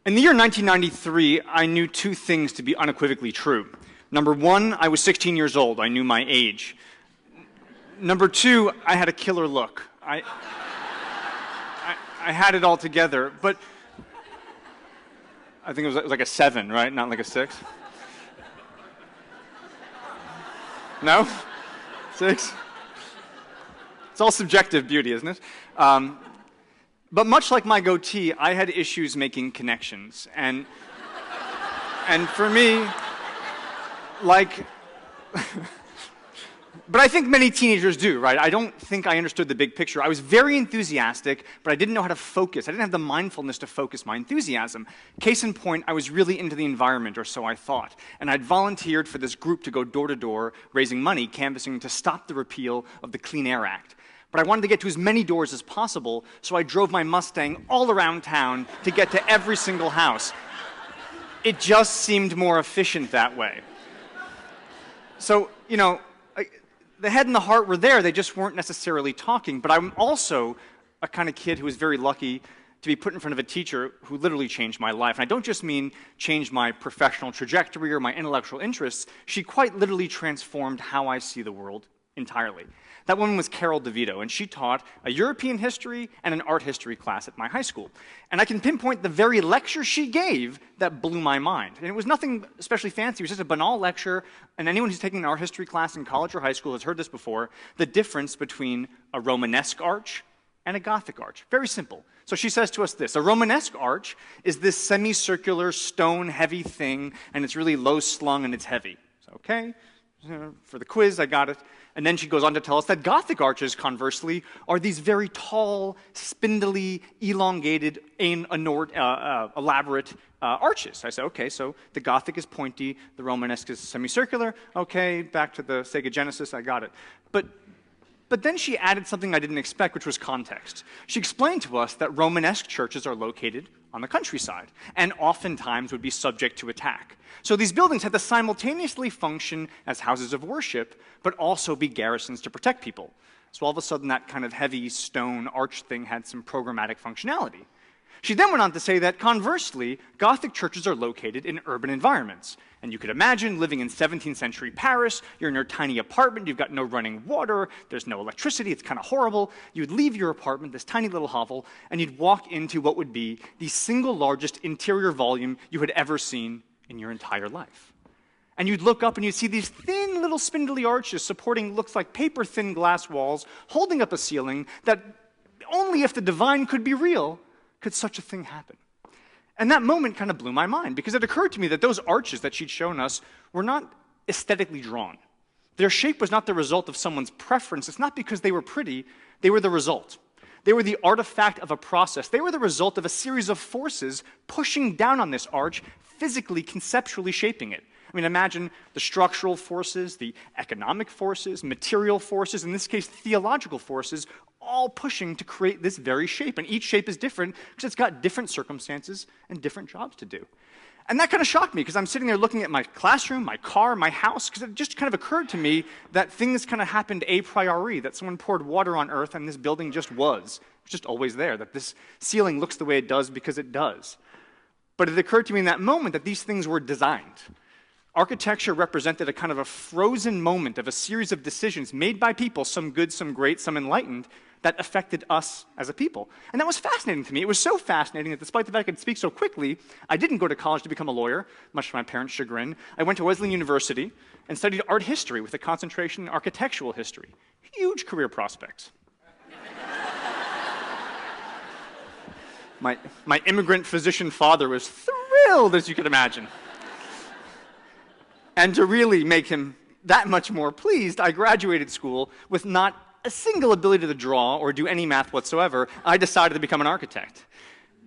In the year 1993, I knew two things to be unequivocally true. Number one, I was 16 years old. I knew my age. Number two, I had a killer look. I had it all together, but I think it was like a 7, right? Not like a 6. No? 6? It's all subjective beauty, isn't it? But much like my goatee, I had issues making connections. And for me, like, but I think many teenagers do, right? I don't think I understood the big picture. I was very enthusiastic, but I didn't know how to focus. I didn't have the mindfulness to focus my enthusiasm. Case in point, I was really into the environment, or so I thought. And I'd volunteered for this group to go door to door, raising money, canvassing to stop the repeal of the Clean Air Act. But I wanted to get to as many doors as possible, so I drove my Mustang all around town to get to every single house. It just seemed more efficient that way. So, you know, the head and the heart were there, they just weren't necessarily talking. But I'm also a kind of kid who was very lucky to be put in front of a teacher who literally changed my life. And I don't just mean changed my professional trajectory or my intellectual interests. She quite literally transformed how I see the world entirely. That woman was Carol DeVito, and she taught a European history and an art history class at my high school. And I can pinpoint the very lecture she gave that blew my mind. And it was nothing especially fancy. It was just a banal lecture, and anyone who's taken an art history class in college or high school has heard this before, the difference between a Romanesque arch and a Gothic arch. Very simple. So she says to us this: a Romanesque arch is this semicircular, stone-heavy thing, and it's really low-slung and it's heavy. So, okay, for the quiz, I got it. And then she goes on to tell us that Gothic arches, conversely, are these very tall, spindly, elongated, elaborate arches. I said, okay, so the Gothic is pointy, the Romanesque is semicircular. Okay, back to the Sega Genesis, I got it. But then she added something I didn't expect, which was context. She explained to us that Romanesque churches are located on the countryside and oftentimes would be subject to attack. So these buildings had to simultaneously function as houses of worship, but also be garrisons to protect people. So all of a sudden, that kind of heavy stone arch thing had some programmatic functionality. She then went on to say that, conversely, Gothic churches are located in urban environments. And you could imagine living in 17th century Paris, you're in your tiny apartment, you've got no running water, there's no electricity, it's kind of horrible. You'd leave your apartment, this tiny little hovel, and you'd walk into what would be the single largest interior volume you had ever seen in your entire life. And you'd look up and you'd see these thin little spindly arches supporting looks like paper-thin glass walls, holding up a ceiling that only if the divine could be real could such a thing happen. And that moment kind of blew my mind, because it occurred to me that those arches that she'd shown us were not aesthetically drawn. Their shape was not the result of someone's preference. It's not because they were pretty. They were the result. They were the artifact of a process. They were the result of a series of forces pushing down on this arch, physically, conceptually shaping it. I mean, imagine the structural forces, the economic forces, material forces, in this case, theological forces, all pushing to create this very shape. And each shape is different because it's got different circumstances and different jobs to do. And that kind of shocked me, because I'm sitting there looking at my classroom, my car, my house, because it just kind of occurred to me that things kind of happened a priori, that someone poured water on earth and this building just was just always there, that this ceiling looks the way it does because it does. But it occurred to me in that moment that these things were designed. Architecture represented a kind of a frozen moment of a series of decisions made by people, some good, some great, some enlightened, that affected us as a people. And that was fascinating to me. It was so fascinating that despite the fact I could speak so quickly, I didn't go to college to become a lawyer, much to my parents' chagrin. I went to Wesleyan University and studied art history with a concentration in architectural history. Huge career prospects. My immigrant physician father was thrilled, as you could imagine. And to really make him that much more pleased, I graduated school with not a single ability to draw or do any math whatsoever. I decided to become an architect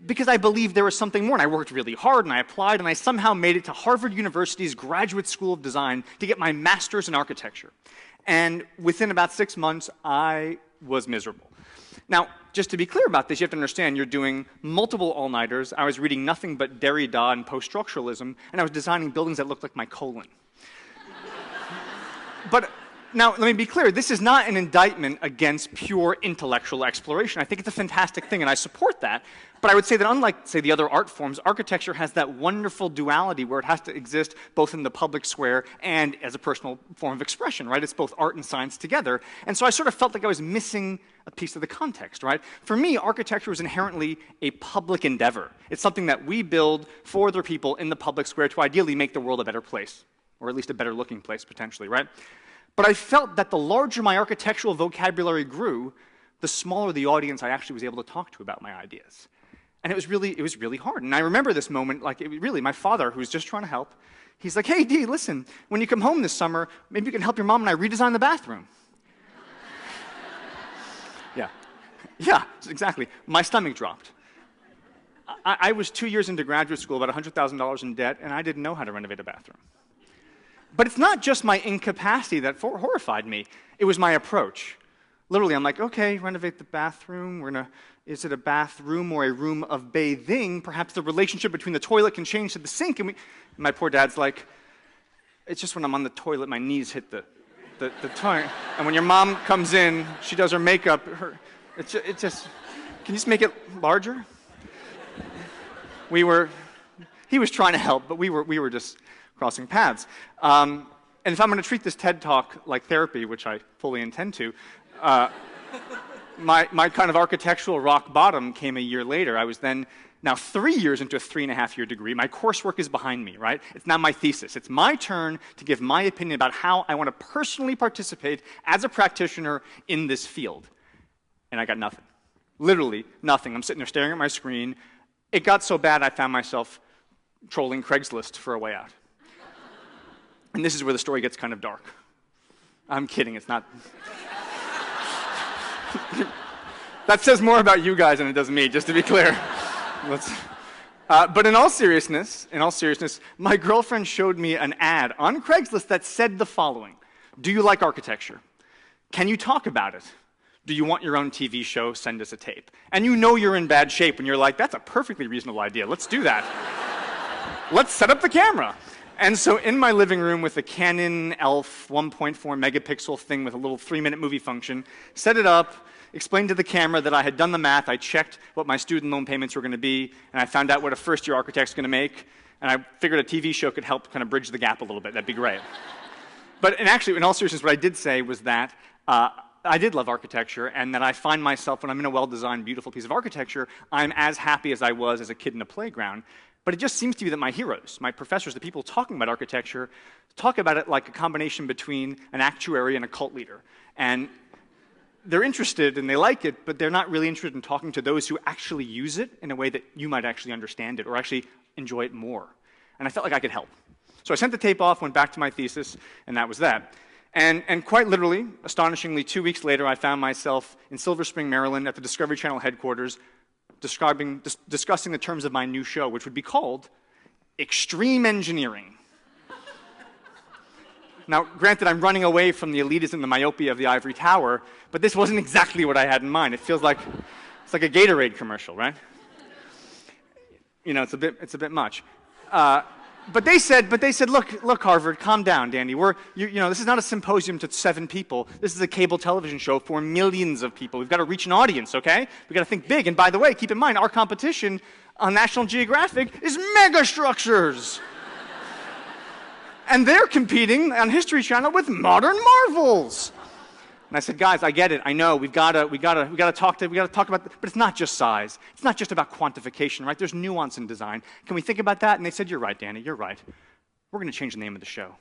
because I believed there was something more. And I worked really hard, and I applied, and I somehow made it to Harvard University's Graduate School of Design to get my master's in architecture. And within about 6 months, I was miserable. Now, just to be clear about this, you have to understand you're doing multiple all-nighters. I was reading nothing but Derrida and post-structuralism, and I was designing buildings that looked like my colon. But Now, let me be clear, this is not an indictment against pure intellectual exploration. I think it's a fantastic thing, and I support that. But I would say that unlike, say, the other art forms, architecture has that wonderful duality where it has to exist both in the public square and as a personal form of expression, right? It's both art and science together. And so I sort of felt like I was missing a piece of the context, right? For me, architecture was inherently a public endeavor. It's something that we build for other people in the public square to ideally make the world a better place, or at least a better looking place, potentially, right? But I felt that the larger my architectural vocabulary grew, the smaller the audience I actually was able to talk to about my ideas. And it was really hard. And I remember this moment, like, my father, who was just trying to help, he's like, hey, Dee, listen, when you come home this summer, maybe you can help your mom and I redesign the bathroom. Yeah, exactly. My stomach dropped. I was 2 years into graduate school, about $100,000 in debt, and I didn't know how to renovate a bathroom. But it's not just my incapacity that horrified me. It was my approach. Literally, I'm like, okay, renovate the bathroom. Is it a bathroom or a room of bathing? Perhaps the relationship between the toilet can change to the sink. And my poor dad's like, it's just when I'm on the toilet, my knees hit the toilet. And when your mom comes in, she does her makeup. Can you just make it larger? He was trying to help, but we were just crossing paths. And if I'm going to treat this TED Talk like therapy, which I fully intend to, my kind of architectural rock bottom came a year later. I was then now 3 years into a 3.5-year degree. My coursework is behind me, right? It's now my thesis. It's my turn to give my opinion about how I want to personally participate as a practitioner in this field. And I got nothing. Literally nothing. I'm sitting there staring at my screen. It got so bad I found myself trolling Craigslist for a way out. And this is where the story gets kind of dark. I'm kidding, it's not. That says more about you guys than it does me, just to be clear. But in all seriousness, my girlfriend showed me an ad on Craigslist that said the following: do you like architecture? Can you talk about it? Do you want your own TV show? Send us a tape. And you know you're in bad shape when you're like, that's a perfectly reasonable idea. Let's do that. Let's set up the camera. And so in my living room with a Canon ELPH 1.4 megapixel thing with a little 3-minute movie function, set it up, explained to the camera that I had done the math, I checked what my student loan payments were going to be, and I found out what a first-year architect's going to make, and I figured a TV show could help kind of bridge the gap a little bit. That'd be great. But actually, in all seriousness, what I did say was that I did love architecture, and that I find myself, when I'm in a well-designed, beautiful piece of architecture, I'm as happy as I was as a kid in a playground. But it just seems to be that my heroes, my professors, the people talking about architecture, talk about it like a combination between an actuary and a cult leader. And they're interested and they like it, but they're not really interested in talking to those who actually use it in a way that you might actually understand it or actually enjoy it more. And I felt like I could help. So I sent the tape off, went back to my thesis, and that was that. And quite literally, astonishingly, 2 weeks later, I found myself in Silver Spring, Maryland, at the Discovery Channel headquarters, discussing the terms of my new show, which would be called Extreme Engineering. Now, granted, I'm running away from the elitism and the myopia of the ivory tower, but this wasn't exactly what I had in mind. It feels like it's like a Gatorade commercial, right? You know, it's a bit much. But they said, look, Harvard, calm down, Danny. You know, this is not a symposium to 7 people. This is a cable television show for millions of people. We've got to reach an audience, okay? We've got to think big. And by the way, keep in mind, our competition on National Geographic is megastructures. And they're competing on History Channel with modern marvels. And I said, guys, I get it. I know. We gotta talk about. But it's not just size. It's not just about quantification, right? There's nuance in design. Can we think about that? And they said, you're right, Danny. You're right. We're going to change the name of the show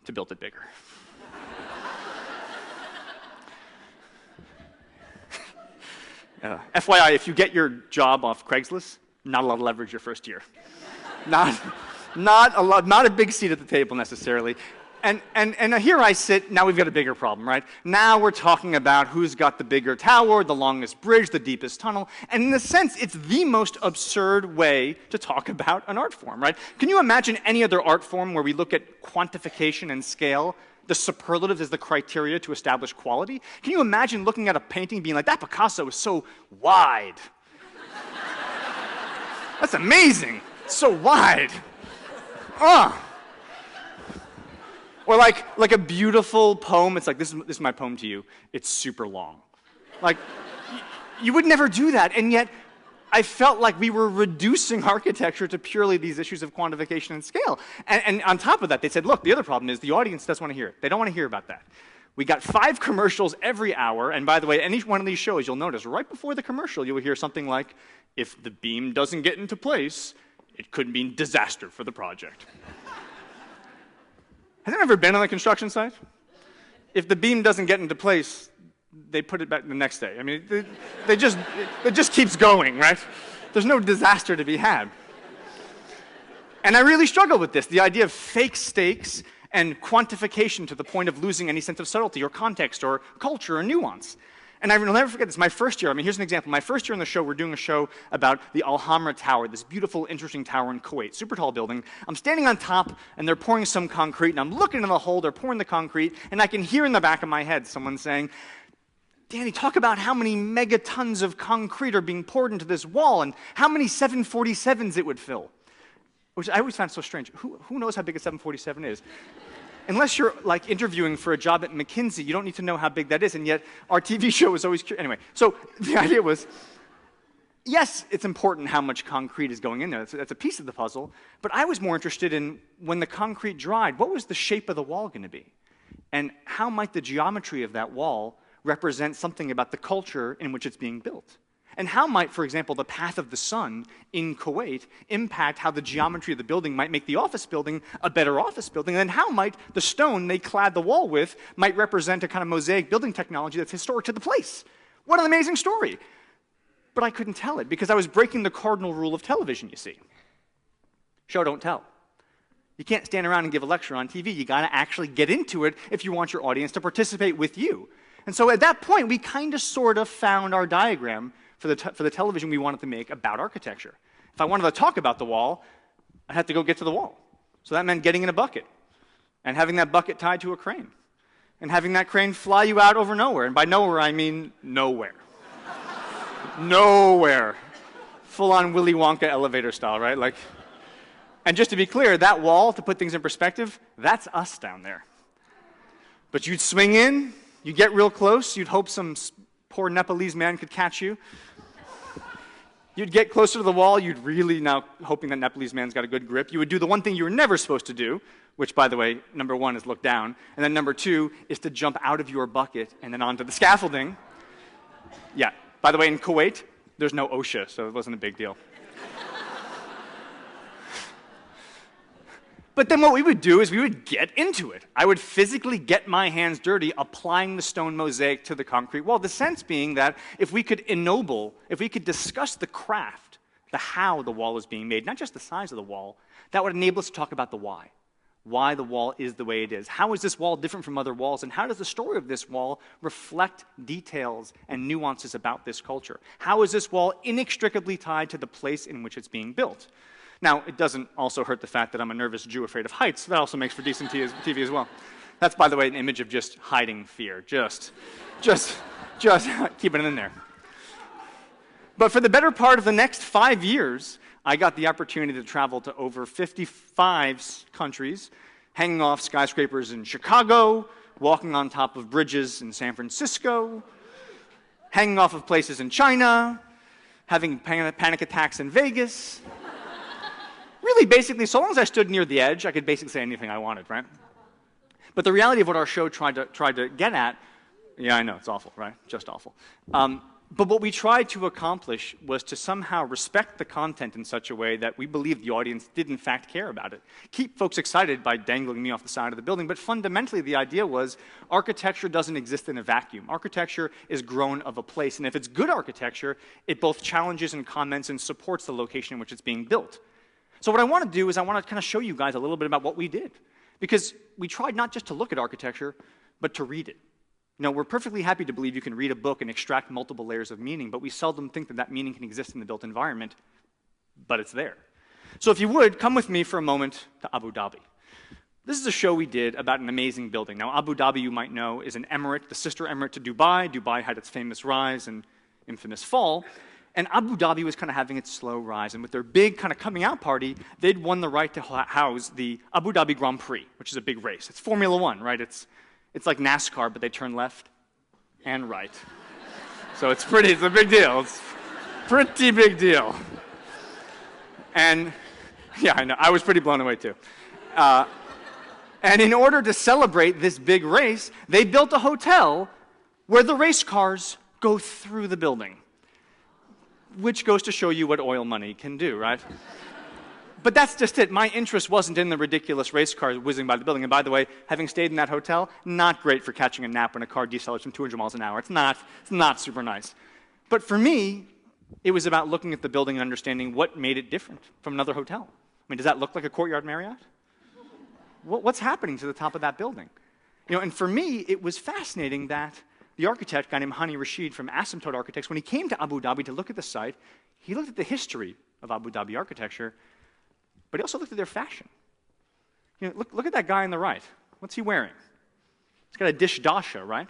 to Build It Bigger. FYI, if you get your job off Craigslist, not a lot of leverage your first year. Not a big seat at the table necessarily. And here I sit, now we've got a bigger problem, right? Now we're talking about who's got the bigger tower, the longest bridge, the deepest tunnel, and in a sense, it's the most absurd way to talk about an art form, right? Can you imagine any other art form where we look at quantification and scale, the superlatives as the criteria to establish quality? Can you imagine looking at a painting being like, that Picasso is so wide. That's amazing, so wide. Or like a beautiful poem, it's like, this is my poem to you. It's super long. Like, you would never do that, and yet I felt like we were reducing architecture to purely these issues of quantification and scale. And on top of that, they said, look, the other problem is the audience doesn't want to hear it. They don't want to hear about that. We got 5 commercials every hour, and by the way, any one of these shows, you'll notice, right before the commercial, you'll hear something like, if the beam doesn't get into place, it could mean disaster for the project. Has anyone ever been on a construction site? If the beam doesn't get into place, they put it back the next day. I mean, it just keeps going, right? There's no disaster to be had. And I really struggle with this, the idea of fake stakes and quantification to the point of losing any sense of subtlety or context or culture or nuance. And I will never forget this. My first year, I mean, here's an example. My first year on the show, we're doing a show about the Alhambra Tower, this beautiful, interesting tower in Kuwait, super tall building. I'm standing on top, and they're pouring some concrete, and I'm looking in the hole, they're pouring the concrete, and I can hear in the back of my head someone saying, Danny, talk about how many megatons of concrete are being poured into this wall, and how many 747s it would fill. Which I always found so strange. Who knows how big a 747 is? Unless you're like interviewing for a job at McKinsey, you don't need to know how big that is, and yet our TV show was always curious. Anyway, so the idea was, yes, it's important how much concrete is going in there. That's a piece of the puzzle, but I was more interested in when the concrete dried, what was the shape of the wall going to be? And how might the geometry of that wall represent something about the culture in which it's being built? And how might, for example, the path of the sun in Kuwait impact how the geometry of the building might make the office building a better office building? And then how might the stone they clad the wall with might represent a kind of mosaic building technology that's historic to the place? What an amazing story. But I couldn't tell it because I was breaking the cardinal rule of television, you see. Show, don't tell. You can't stand around and give a lecture on TV. You got to actually get into it if you want your audience to participate with you. And so at that point, we kind of sort of found our diagram for the television we wanted to make about architecture. If I wanted to talk about the wall, I had to go get to the wall. So that meant getting in a bucket and having that bucket tied to a crane and having that crane fly you out over nowhere. And by nowhere, I mean nowhere. Nowhere. Full-on Willy Wonka elevator style, right? Like, and just to be clear, that wall, to put things in perspective, that's us down there. But you'd swing in, you'd get real close, you'd hope some poor Nepalese man could catch you. You'd get closer to the wall, you'd really now, hoping that Nepalese man's got a good grip, you would do the one thing you were never supposed to do, which, by the way, number 1 is look down, and then number 2 is to jump out of your bucket and then onto the scaffolding. Yeah, by the way, in Kuwait, there's no OSHA, so it wasn't a big deal. But then what we would do is we would get into it. I would physically get my hands dirty applying the stone mosaic to the concrete wall. The sense being that if we could discuss the craft, the how the wall is being made, not just the size of the wall, that would enable us to talk about the why. Why the wall is the way it is. How is this wall different from other walls? And how does the story of this wall reflect details and nuances about this culture? How is this wall inextricably tied to the place in which it's being built? Now, it doesn't also hurt the fact that I'm a nervous Jew afraid of heights. That also makes for decent TV as well. That's, by the way, an image of just hiding fear. Just keeping it in there. But for the better part of the next 5 years, I got the opportunity to travel to over 55 countries, hanging off skyscrapers in Chicago, walking on top of bridges in San Francisco, hanging off of places in China, having panic attacks in Vegas. Really, basically, so long as I stood near the edge, I could basically say anything I wanted, right? But the reality of what our show tried to get at, yeah, I know, it's awful, right? Just awful. But what we tried to accomplish was to somehow respect the content in such a way that we believed the audience did in fact care about it. Keep folks excited by dangling me off the side of the building, but fundamentally the idea was architecture doesn't exist in a vacuum. Architecture is grown of a place, and if it's good architecture, it both challenges and comments and supports the location in which it's being built. So what I want to do is I want to kind of show you guys a little bit about what we did. Because we tried not just to look at architecture, but to read it. You know, we're perfectly happy to believe you can read a book and extract multiple layers of meaning, but we seldom think that that meaning can exist in the built environment, but it's there. So if you would, come with me for a moment to Abu Dhabi. This is a show we did about an amazing building. Now, Abu Dhabi, you might know, is an emirate, the sister emirate to Dubai. Dubai had its famous rise and infamous fall. And Abu Dhabi was kind of having its slow rise. And with their big kind of coming out party, they'd won the right to house the Abu Dhabi Grand Prix, which is a big race. It's Formula One, right? It's like NASCAR, but they turn left and right. So it's a big deal. It's a pretty big deal. And yeah, I know, I was pretty blown away too. And in order to celebrate this big race, they built a hotel where the race cars go through the building. Which goes to show you what oil money can do, right? But that's just it. My interest wasn't in the ridiculous race cars whizzing by the building. And by the way, having stayed in that hotel, not great for catching a nap when a car decelerates from 200 miles an hour. It's not super nice. But for me, it was about looking at the building and understanding what made it different from another hotel. I mean, does that look like a Courtyard Marriott? What's happening to the top of that building? And for me, it was fascinating that the architect, a guy named Hani Rashid from Asymptote Architects, when he came to Abu Dhabi to look at the site, he looked at the history of Abu Dhabi architecture, but he also looked at their fashion. Look at that guy on the right. What's he wearing? He's got a dish dasha, right?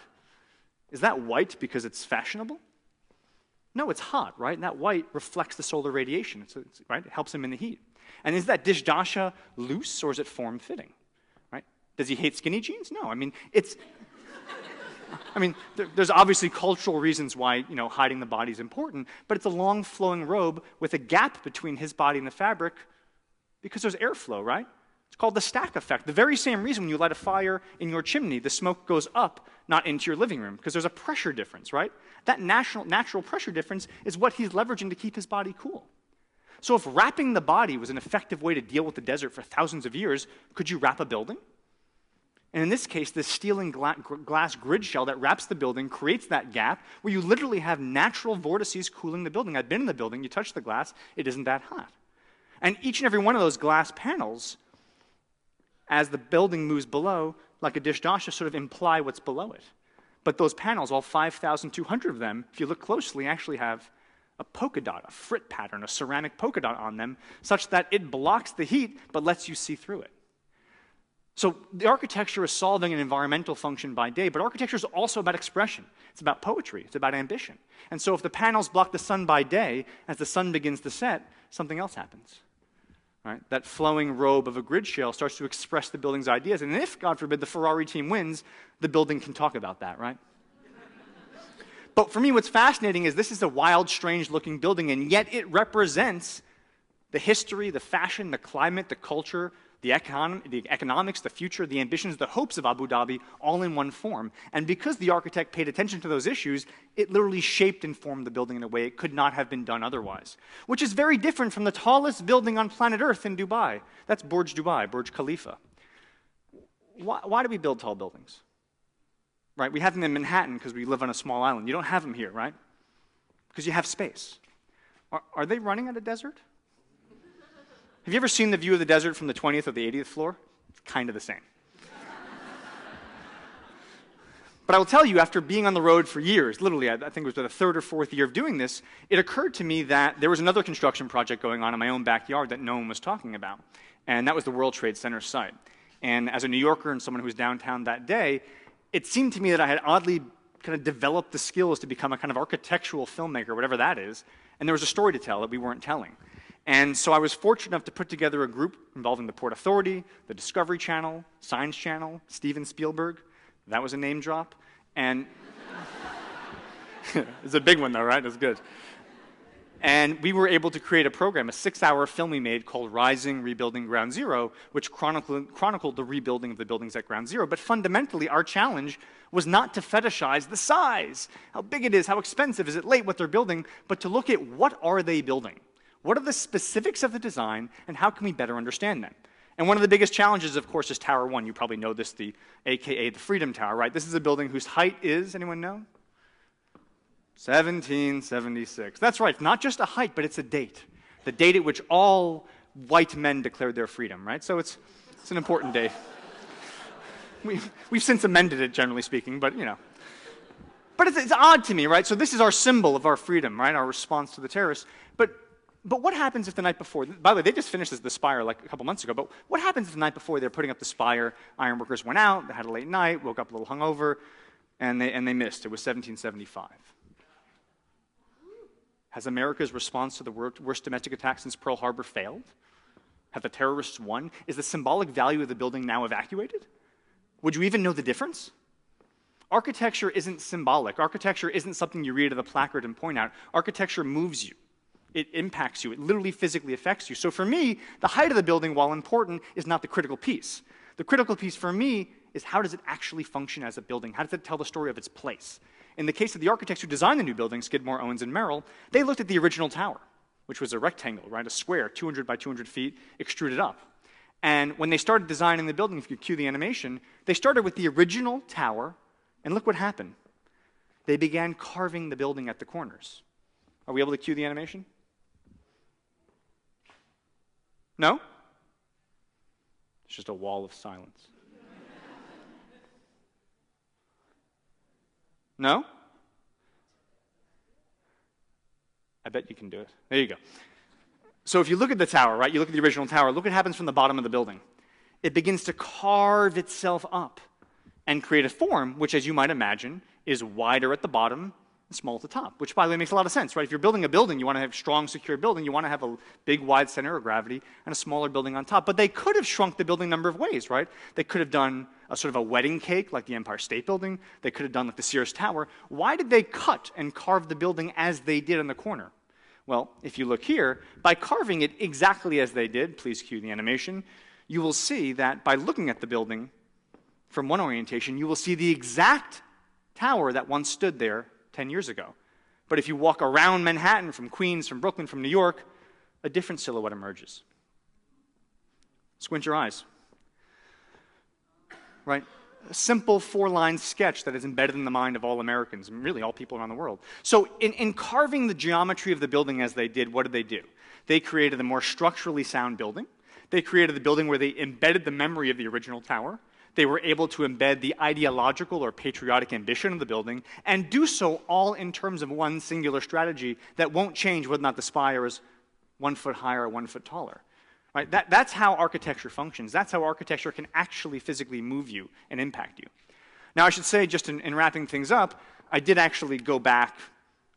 Is that white because it's fashionable? No, it's hot, right? And that white reflects the solar radiation, right? It helps him in the heat. And is that dish dasha loose or is it form-fitting, right? Does he hate skinny jeans? No, there's obviously cultural reasons why, hiding the body is important, but it's a long flowing robe with a gap between his body and the fabric because there's airflow, right? It's called the stack effect. The very same reason when you light a fire in your chimney, the smoke goes up, not into your living room, because there's a pressure difference, right? That natural pressure difference is what he's leveraging to keep his body cool. So if wrapping the body was an effective way to deal with the desert for thousands of years, could you wrap a building? And in this case, this steel and glass grid shell that wraps the building creates that gap where you literally have natural vortices cooling the building. I've been in the building, you touch the glass, it isn't that hot. And each and every one of those glass panels, as the building moves below, like a dish dasha, sort of imply what's below it. But those panels, all 5,200 of them, if you look closely, actually have a polka dot, a frit pattern, a ceramic polka dot on them, such that it blocks the heat but lets you see through it. So the architecture is solving an environmental function by day, but architecture is also about expression. It's about poetry. It's about ambition. And so if the panels block the sun by day, as the sun begins to set, something else happens. Right? That flowing robe of a grid shell starts to express the building's ideas. And if, God forbid, the Ferrari team wins, the building can talk about that, right? But for me, what's fascinating is this is a wild, strange-looking building, and yet it represents the history, the fashion, the climate, the culture, the economics, the future, the ambitions, the hopes of Abu Dhabi, all in one form. And because the architect paid attention to those issues, it literally shaped and formed the building in a way it could not have been done otherwise, which is very different from the tallest building on planet Earth in Dubai. That's Burj Dubai, Burj Khalifa. Why do we build tall buildings? Right? We have them in Manhattan because we live on a small island. You don't have them here, right? Because you have space. Are they running at a desert? Have you ever seen the view of the desert from the 20th or the 80th floor? It's kind of the same. But I will tell you, after being on the road for years, literally, I think it was the third or fourth year of doing this, it occurred to me that there was another construction project going on in my own backyard that no one was talking about, and that was the World Trade Center site. And as a New Yorker and someone who was downtown that day, it seemed to me that I had oddly kind of developed the skills to become a kind of architectural filmmaker, whatever that is, and there was a story to tell that we weren't telling. And so I was fortunate enough to put together a group involving the Port Authority, the Discovery Channel, Science Channel, Steven Spielberg. That was a name drop. And it's a big one, though, right? That's good. And we were able to create a program, a 6-hour film we made called Rising, Rebuilding Ground Zero, which chronicled the rebuilding of the buildings at Ground Zero. But fundamentally, our challenge was not to fetishize the size, how big it is, how expensive, is it late, what they're building, but to look at what are they building. What are the specifics of the design, and how can we better understand them? And one of the biggest challenges, of course, is Tower 1. You probably know this, AKA the Freedom Tower, right? This is a building whose height is, anyone know? 1776. That's right, not just a height, but it's a date. The date at which all white men declared their freedom, right? So it's an important date. We've since amended it, generally speaking, but But it's odd to me, right? So this is our symbol of our freedom, right? Our response to the terrorists. But what happens if the night before, by the way, they just finished the spire like a couple months ago, but what happens if the night before they're putting up the spire, ironworkers went out, they had a late night, woke up a little hungover, and they missed. It was 1775. Has America's response to the worst domestic attack since Pearl Harbor failed? Have the terrorists won? Is the symbolic value of the building now evacuated? Would you even know the difference? Architecture isn't symbolic. Architecture isn't something you read at a placard and point out. Architecture moves you. It impacts you. It literally physically affects you. So for me, the height of the building, while important, is not the critical piece. The critical piece for me is how does it actually function as a building? How does it tell the story of its place? In the case of the architects who designed the new building, Skidmore, Owens, and Merrill, they looked at the original tower, which was a rectangle, right, a square, 200 by 200 feet, extruded up. And when they started designing the building, if you cue the animation, they started with the original tower, and look what happened. They began carving the building at the corners. Are we able to cue the animation? No? It's just a wall of silence. No? I bet you can do it. There you go. So if you look at the tower, right, you look at the original tower, look what happens from the bottom of the building. It begins to carve itself up and create a form which, as you might imagine, is wider at the bottom and small at the top, which, by the way, makes a lot of sense, right? If you're building a building, you want to have a strong, secure building, you want to have a big, wide center of gravity and a smaller building on top. But they could have shrunk the building a number of ways, right? They could have done a sort of a wedding cake like the Empire State Building. They could have done like the Sears Tower. Why did they cut and carve the building as they did in the corner? Well, if you look here, by carving it exactly as they did, please cue the animation, you will see that by looking at the building from one orientation, you will see the exact tower that once stood there 10 years ago. But if you walk around Manhattan, from Queens, from Brooklyn, from New York, a different silhouette emerges. Squint your eyes. Right? A simple four-line sketch that is embedded in the mind of all Americans, and really all people around the world. So in carving the geometry of the building as they did, what did they do? They created a more structurally sound building. They created a building where they embedded the memory of the original tower. They were able to embed the ideological or patriotic ambition of the building and do so all in terms of one singular strategy that won't change whether or not the spire is 1 foot higher or 1 foot taller. Right? That's how architecture functions. That's how architecture can actually physically move you and impact you. Now, I should say, just in wrapping things up, I did actually go back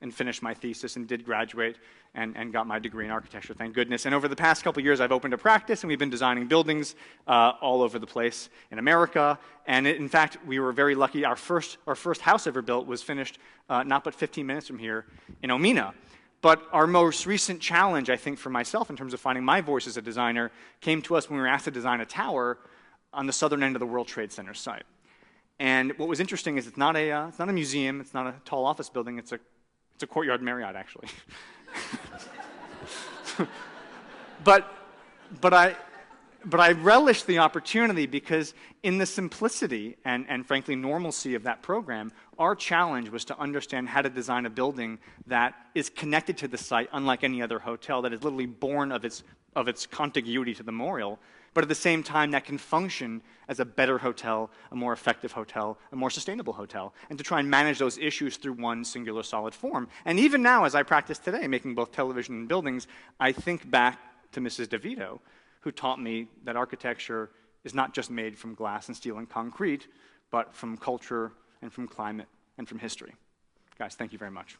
and finish my thesis and did graduate and got my degree in architecture, thank goodness. And over the past couple of years, I've opened a practice, and we've been designing buildings all over the place in America. And in fact, we were very lucky. Our first house ever built was finished not but 15 minutes from here in Omena. But our most recent challenge, I think, for myself in terms of finding my voice as a designer came to us when we were asked to design a tower on the southern end of the World Trade Center site. And what was interesting is it's not a museum, it's not a tall office building, it's a Courtyard Marriott, actually. but I relished the opportunity because in the simplicity and frankly normalcy of that program, our challenge was to understand how to design a building that is connected to the site unlike any other hotel, that is literally born of its contiguity to the memorial, but at the same time that can function as a better hotel, a more effective hotel, a more sustainable hotel, and to try and manage those issues through one singular solid form. And even now, as I practice today, making both television and buildings, I think back to Mrs. DeVito, who taught me that architecture is not just made from glass and steel and concrete, but from culture and from climate and from history. Guys, thank you very much.